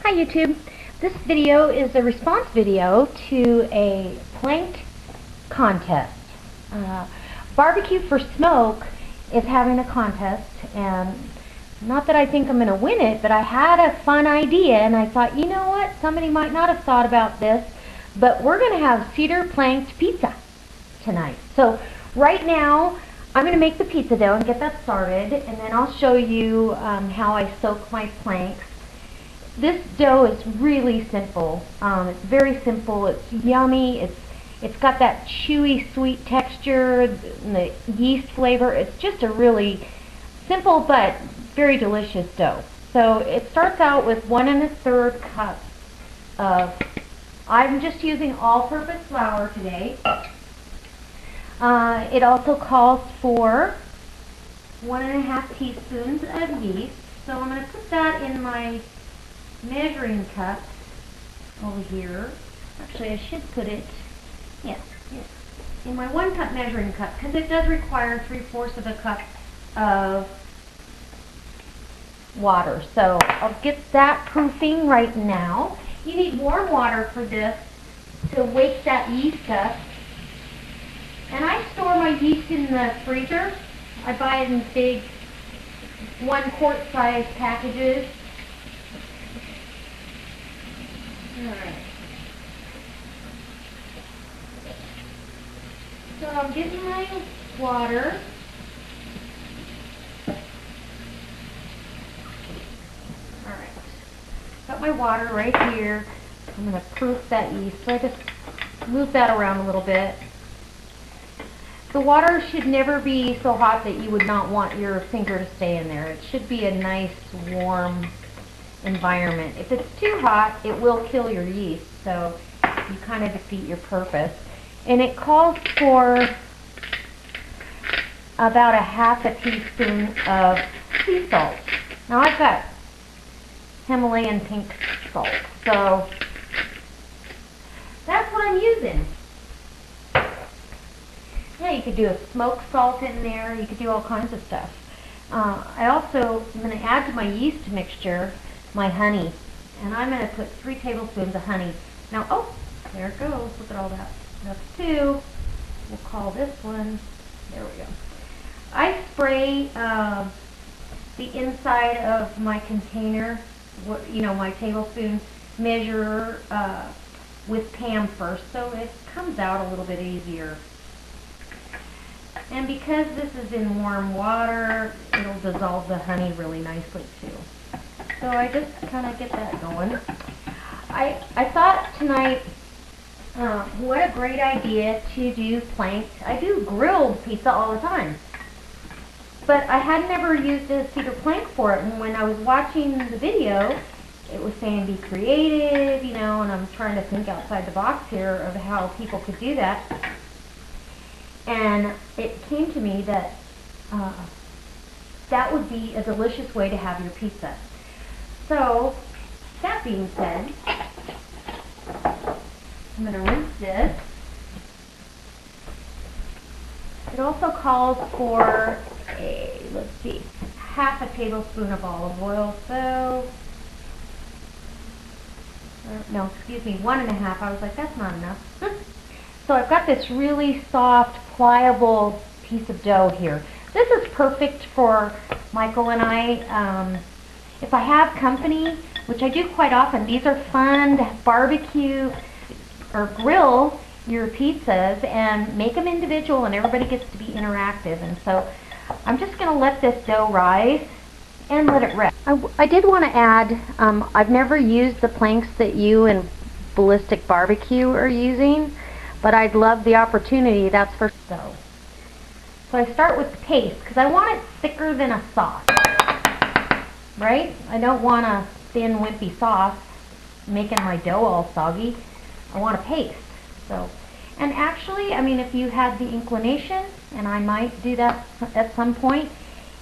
Hi YouTube. This video is a response video to a plank contest. Barbecue for Smoke is having a contest, and not that I think I'm going to win it, but I had a fun idea and I thought, you know what, somebody might not have thought about this, but we're going to have cedar planked pizza tonight. So right now I'm going to make the pizza dough and get that started, and then I'll show you how I soak my planks. This dough is really simple. It's very simple. It's yummy. It's got that chewy, sweet texture, the yeast flavor. It's just a really simple but very delicious dough. So it starts out with 1 1/3 cups of. I'm just using all-purpose flour today. It also calls for 1 1/2 teaspoons of yeast. So I'm going to put that in my measuring cup over here. Actually, I should put it, yes, in my 1 cup measuring cup, because it does require 3/4 of a cup of water. So I'll get that proofing right now. You need warm water for this to wake that yeast up. And I store my yeast in the freezer. I buy it in big 1 quart size packages. Alright. So I'm getting my water. Alright. Got my water right here. I'm going to proof that yeast. So I just move that around a little bit. The water should never be so hot that you would not want your finger to stay in there. It should be a nice warm environment. If it's too hot, it will kill your yeast, so you kind of defeat your purpose. And it calls for about 1/2 teaspoon of sea salt. Now I've got Himalayan pink salt, so that's what I'm using. Yeah, you could do a smoked salt in there. You could do all kinds of stuff. I also am going to add to my yeast mixture my honey, and I'm going to put 3 tablespoons of honey. Now, oh, there it goes. Look at all that. That's 2. We'll call this one. There we go. I spray the inside of my container, my tablespoon measurer with Pam first, so it comes out a little bit easier. And because this is in warm water, it'll dissolve the honey really nicely too. So I just kind of get that going. I thought tonight, what a great idea to do planked. I do grilled pizza all the time, but I had never used a cedar plank for it. And when I was watching the video, it was saying be creative, and I'm trying to think outside the box here of how people could do that. And it came to me that that would be a delicious way to have your pizza. So, that being said, I'm going to rinse this. It also calls for let's see, 1/2 tablespoon of olive oil. So, no, excuse me, 1 1/2. I was like, that's not enough. So I've got this really soft, pliable piece of dough here. This is perfect for Michael and I. If I have company, which I do quite often, these are fun to barbecue or grill your pizzas and make them individual, and everybody gets to be interactive. And so I'm just going to let this dough rise and let it rest. I did want to add, I've never used the planks that you and Ballistic Barbecue are using, but I'd love the opportunity. That's for dough. So I start with the paste because I want it thicker than a sauce, right? I don't want a thin, wimpy sauce making my dough all soggy. I want a paste. So, and actually, I mean, if you had the inclination, and I might do that at some point,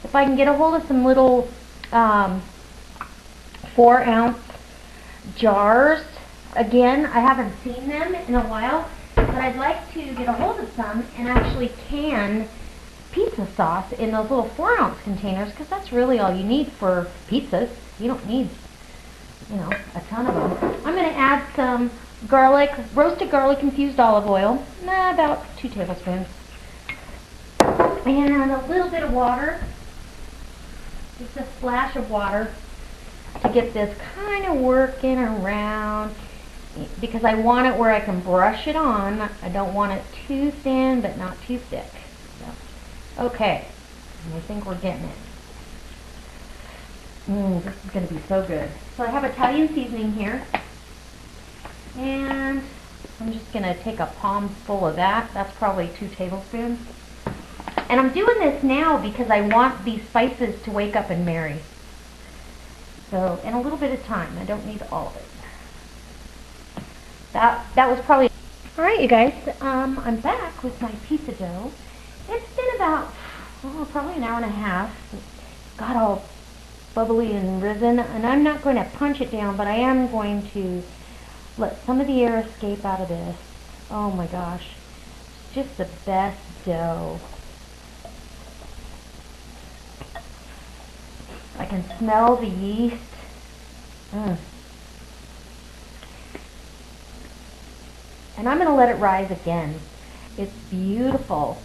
if I can get a hold of some little 4-ounce jars. Again, I haven't seen them in a while. But I'd like to get a hold of some and actually can pizza sauce in those little 4-ounce containers, because that's really all you need for pizzas. You don't need you know, a ton of them. I'm going to add some garlic, roasted garlic infused olive oil, about 2 tablespoons. And a little bit of water, just a splash of water to get this kind of working around, because I want it where I can brush it on. I don't want it too thin, but not too thick. So, okay, I think we're getting it. This is going to be so good. So I have Italian seasoning here, and I'm just going to take a palm full of that. That's probably 2 tablespoons. And I'm doing this now because I want these spices to wake up and marry. So, in a little bit of time. I don't need all of it. That was probably... Alright, you guys. I'm back with my pizza dough. It's been about, probably an hour and a half. It got all bubbly and risen. And I'm not going to punch it down, but I am going to let some of the air escape out of this. Oh my gosh. It's just the best dough. I can smell the yeast. And I'm going to let it rise again. It's beautiful.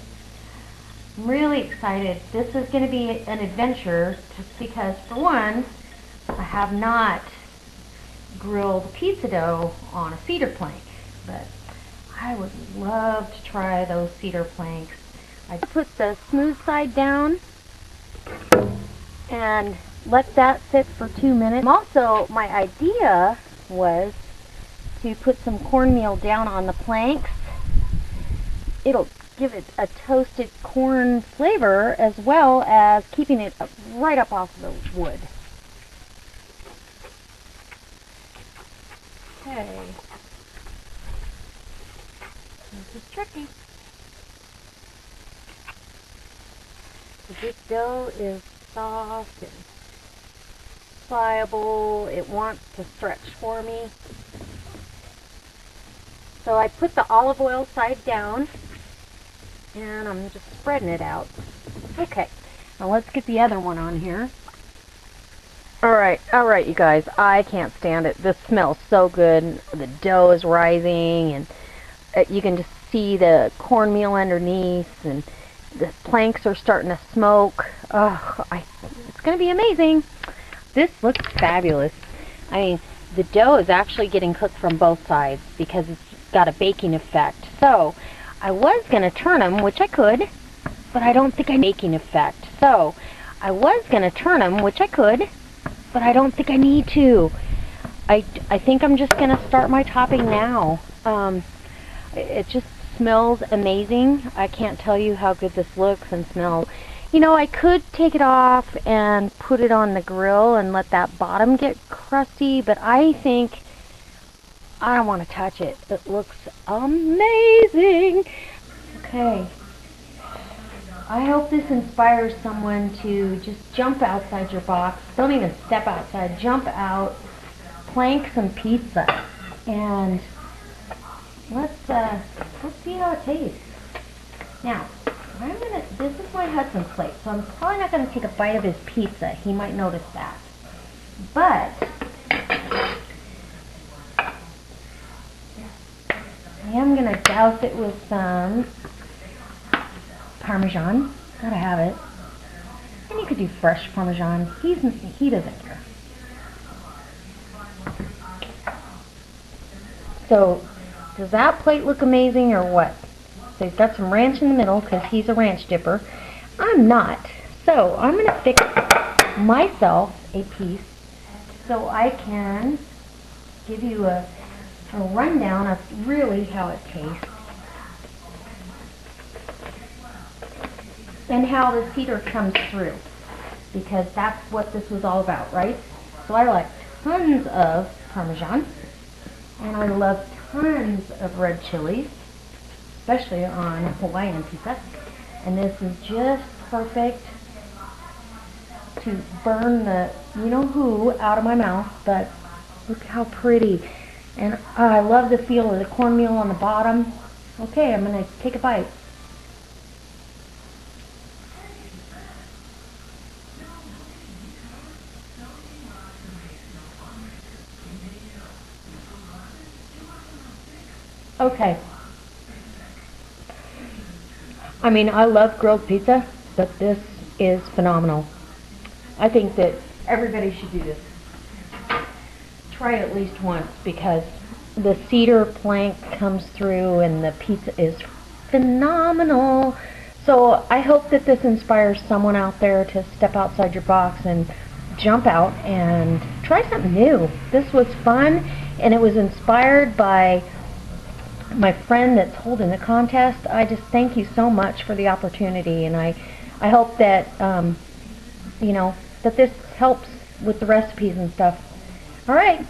I'm really excited. This is going to be an adventure just because, for one, I have not grilled pizza dough on a cedar plank, but I would love to try those cedar planks. I put the smooth side down and let that sit for 2 minutes. Also, my idea was to put some cornmeal down on the planks. It'll give it a toasted corn flavor as well as keeping it right up off the wood. Okay. This is tricky. This dough is soft and pliable. It wants to stretch for me. So I put the olive oil side down and I'm just spreading it out. Okay, now let's get the other one on here. Alright, you guys, I can't stand it. This smells so good. The dough is rising and you can just see the cornmeal underneath, and the planks are starting to smoke. Oh, it's going to be amazing. This looks fabulous. I mean, the dough is actually getting cooked from both sides because it's got a baking effect. So, I was going to turn them, which I could, but I don't think I need baking effect. So, I was going to turn them, which I could, but I don't think I need to. I think I'm just going to start my topping now. It just smells amazing. I can't tell you how good this looks and smells. You know, I could take it off and put it on the grill and let that bottom get crusty, but I think I don't want to touch it. It looks amazing. Okay. I hope this inspires someone to just jump outside your box. Don't even step outside. Jump out, plank some pizza, and let's see how it tastes. Now, this is my husband's plate, so I'm probably not gonna take a bite of his pizza. He might notice that. But I am gonna douse it with some Parmesan. Gotta have it. And you could do fresh Parmesan. He doesn't care. So, does that plate look amazing or what? So he's got some ranch in the middle because he's a ranch dipper. I'm not. So I'm going to fix myself a piece so I can give you a rundown of really how it tastes and how the cedar comes through, because that's what this was all about, right? So I like tons of Parmesan, and I love tons of red chilies, especially on Hawaiian pizza. And this is just perfect to burn the you-know-who out of my mouth, but look how pretty. And I love the feel of the cornmeal on the bottom. Okay, I'm going to take a bite. Okay. I mean, I love grilled pizza, but this is phenomenal. I think that everybody should do this. Try it at least once because the cedar plank comes through and the pizza is phenomenal. So I hope that this inspires someone out there to step outside your box and jump out and try something new. This was fun, and it was inspired by my friend that's holding the contest. I just thank you so much for the opportunity, and I hope that you know, that this helps with the recipes and stuff. All right.